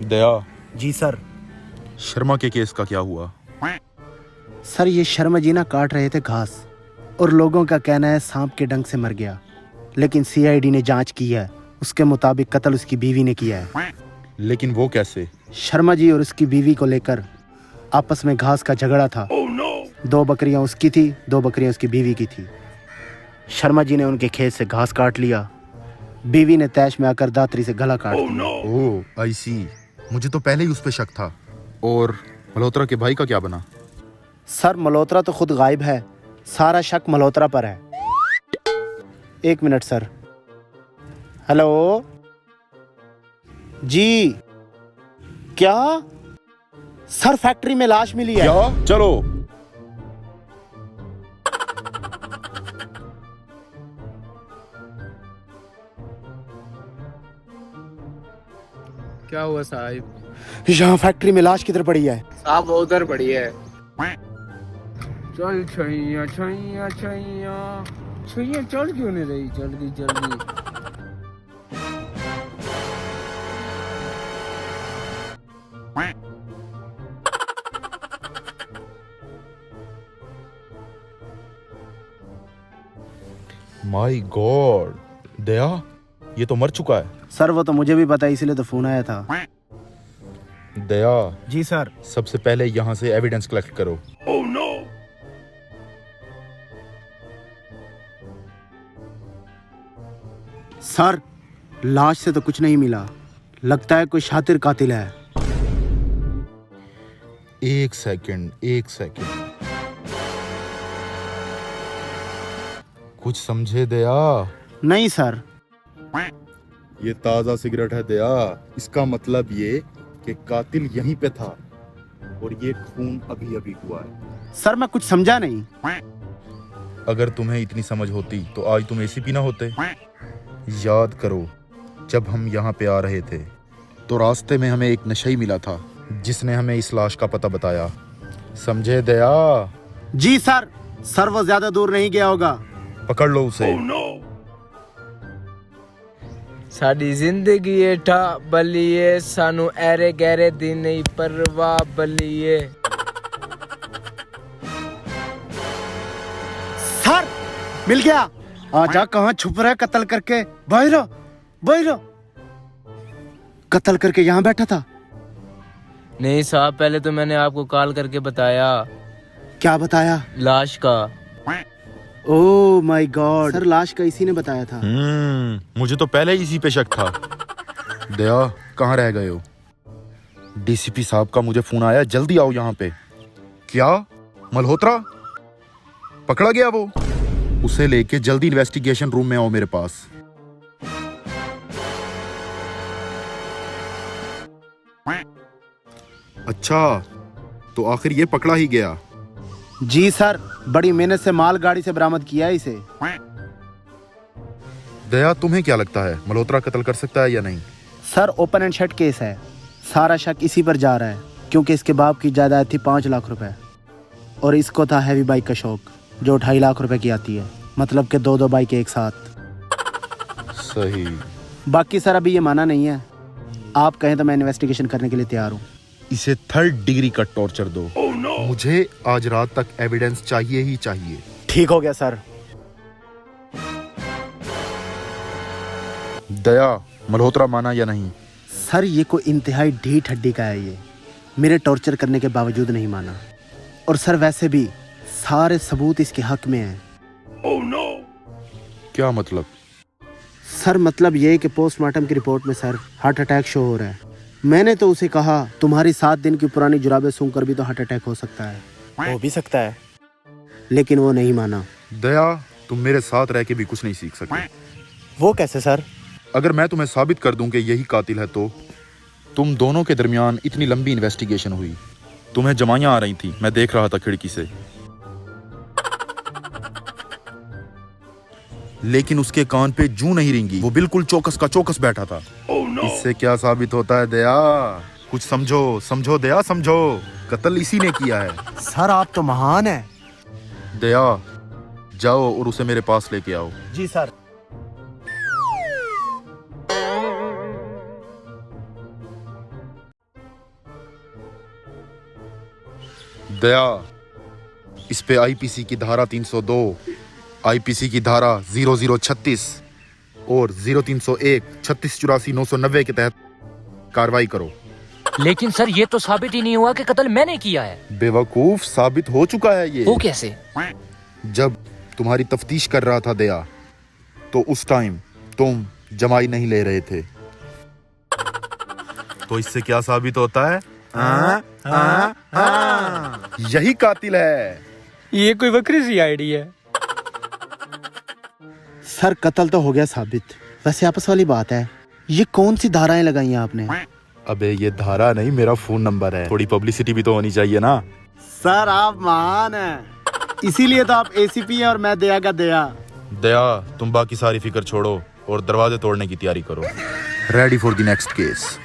दया, जी sir. Sharma के case का क्या हुआ? सर ये शर्मा जी ना काट रहे थे घास और लोगों का कहना है सांप के डंक से मर गया, लेकिन सीआईडी ने जांच की है, उसके मुताबिक कत्ल उसकी बीवी ने किया है। लेकिन वो कैसे? शर्मा जी और उसकी बीवी को लेकर आपस में घास का झगड़ा था। 2 बकरियां उसकी थी, 2 बकरियां उसकी बीवी की थी। शर्मा जी ने उनके खेत से घास काट लिया, बीवी ने तैश में आकर दातरी से गला काट दिया। ओह आई सी, मुझे तो पहले ही उस पे शक था। और मल्होत्रा के भाई का क्या बना? सर मल्होत्रा तो खुद गायब है, सारा शक मल्होत्रा पर है। 1 मिनट सर। हेलो जी, क्या सर फैक्ट्री में लाश मिली है? क्या? चलो। क्या हुआ साहब? यहाँ फैक्ट्री में लाश किधर पड़ी है? साहब वो उधर पड़ी है। चल छैया छैया छैया छैया, चल क्यों नहीं रही? जल्दी जल्दी। माय गॉड, दया ये तो मर चुका है। सर वो तो मुझे भी पता है, इसीलिए तो फोन आया था। दया, जी सर। सबसे पहले यहाँ से एविडेंस कलेक्ट करो। सर लाश से तो कुछ नहीं मिला, लगता है कोई शातिर कातिल है। एक सेकंड। कुछ समझे दया? नहीं सर। ये ताजा सिगरेट है दया, इसका मतलब ये कि कातिल यहीं पे था और ये खून अभी अभी हुआ है। सर मैं कुछ समझा नहीं। अगर तुम्हें इतनी समझ होती तो आज तुम एसी पीना होते। याद करो, जब हम यहाँ पे आ रहे थे तो रास्ते में हमें एक नशई मिला था जिसने हमें इस लाश का पता बताया। समझे दया? जी सर। सर वो ज्यादा दूर नहीं गया होगा। पकड़ लो उसे। साडी जिंदगी है ठा बलिए, सानू ऐरे गहरे दिन नहीं परवाह बलिए। सर मिल गया। आजा, कहाँ छुप रहा है कत्ल करके? बाहर कत्ल करके यहाँ बैठा था। नहीं साहब, पहले तो मैंने आपको कॉल करके बताया। क्या बताया? लाश का। ओह माय गॉड, सर लाश का इसी ने बताया था। मुझे तो पहले ही इसी पे शक था। दया कहाँ रह गए हो? डीसीपी साहब का मुझे फोन आया, जल्दी आओ यहाँ पे। क्या? मल्होत्रा पकड़ा गया? वो उसे लेके जल्दी इन्वेस्टिगेशन रूम में आओ मेरे पास। अच्छा, तो आखिर ये पकड़ा ही गया? जी सर, बड़ी मेहनत से माल गाड़ी से बरामद किया है इसे। दया तुम्हें क्या लगता है, मल्होत्रा कत्ल कर सकता है या नहीं? Sir open and shut case है, सारा शक इसी पर जा रहा है, क्योंकि इसके बाप की जायदाद थी 5 लाख रुपए और इसको था हैवी बाइक का शौक जो 2.5 लाख रुपए की आती है, मतलब कि 2 बाइक एक साथ। सही। बाकी सर अभी ये माना नहीं है, आप कहें तो मैं इन्वेस्टिगेशन करने के लिए तैयार हूँ। इसे 3rd डिग्री का टॉर्चर दो। मुझे आज रात तक एविडेंस चाहिए ही चाहिए। ठीक हो गया सर। दया मल्होत्रा माना या नहीं? सर ये कोई इंतहाई ढीठ हड्डी का है, ये मेरे टॉर्चर करने के बावजूद नहीं माना। और सर वैसे भी सारे सबूत इसके हक में हैं। क्या मतलब? सर मतलब ये है कि पोस्टमार्टम की रिपोर्ट में सर हार्ट अटैक शो हो रहा है। मैंने तो उसे कहा तुम्हारी 7 दिन की पुरानी जुराबें सूंघकर भी तो हार्ट अटैक हो सकता है। हो भी सकता है, लेकिन वो नहीं माना। दया तुम मेरे साथ रह के भी कुछ नहीं सीख सकते। वो कैसे सर? अगर मैं तुम्हें साबित कर दूं कि यही कातिल है तो तुम दोनों के दरमियान इतनी लंबी इन्वेस्टिगेशन हुई, तुम्हें जमाइयां आ रही थी, मैं देख रहा था खिड़की से, लेकिन उसके कान पे जूं नहीं रेंगी, वो बिल्कुल चौकस का चौकस बैठा था। इससे क्या साबित होता है दया? कुछ समझो दया, समझो। कत्ल इसी ने किया है। सर आप तो महान हैं। दया जाओ और उसे मेरे पास लेके आओ। जी सर। दया, इस पे आईपीसी की धारा 302, आईपीसी की धारा 0036 और 0301, 3684, 990 के तहत कार्रवाई करो। लेकिन सर ये तो साबित ही नहीं हुआ कि कत्ल मैंने किया है। बेवकूफ, साबित हो चुका है ये। वो कैसे? जब तुम्हारी तफ्तीश कर रहा था दया, तो उस टाइम तुम जमाई नहीं ले रहे थे। तो इससे क्या साबित होता है? यही कातिल है। ये कोई बकरी सी आईडी है। सर कत्ल तो हो गया साबित। वैसे आपस वाली बात है, ये कौन सी धाराएं लगाई हैं आपने? अबे ये धारा नहीं, मेरा फोन नंबर है। थोड़ी पब्लिसिटी भी तो होनी चाहिए ना। सर आप महान हैं, इसीलिए तो आप एसीपी हैं और मैं दया का दया। दया, तुम बाकी सारी फिक्र छोड़ो और दरवाजे तोड़ने की तैयारी करो। Ready for the next case.